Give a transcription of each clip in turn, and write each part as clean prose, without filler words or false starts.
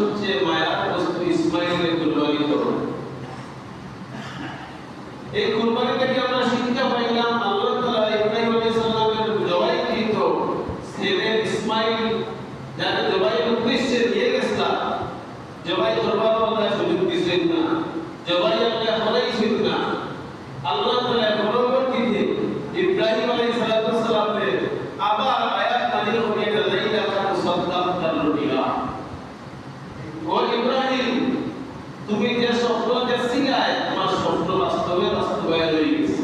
সবচেয়ে মায়ার বস্তু ইসমাইলের কুরবানি করো। এই কুরবানি থেকে আমরা শিক্ষা পাইলাম আল্লাহ তাআলা ইব্রাহিম আলাইহিস সালামের জবাইকৃত ছেলে ইসমাইল যাকে জবাইয়ের উদ্দেশ্যে নিয়ে গেছিলেন, জবাই করবার আল্লাহ সুযোগ দিয়েছেন না, জবাই আল্লাহ করাইছেন না। আল্লাহ তাআলা পরবর্তীতে ইব্রাহিম আলাইহিস সালামের আবার আয়াত নাযিল করে লাইলা মুসাদ্দাকান বিহা, ও ইব্রাহিম তুমি যে স্বপ্ন দেখছিলে তোমার স্বপ্ন বাস্তবায়ন হয়ে গেছে।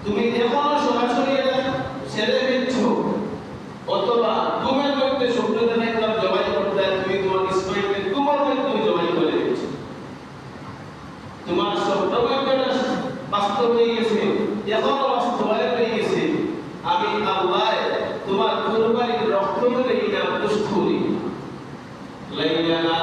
তুমি এখনো সরাসরি এটা ছেড়ে দিচ্ছ, অথবা তোমার মধ্যে স্বপ্ন দেখাইলাম জবাই করতে, তুমি তোমার ইসমাইলকে তোমার মধ্যে তুমি জবাই করে দিচ্ছ। তোমার স্বপ্ন বাস্তব হয়ে গেছে, এখনো বাস্তবায়ন হয়ে গেছে। আমি আল্লাহ তোমার কুরবানির রক্ত মেরে এটা পুষ্ট করি। লাইলা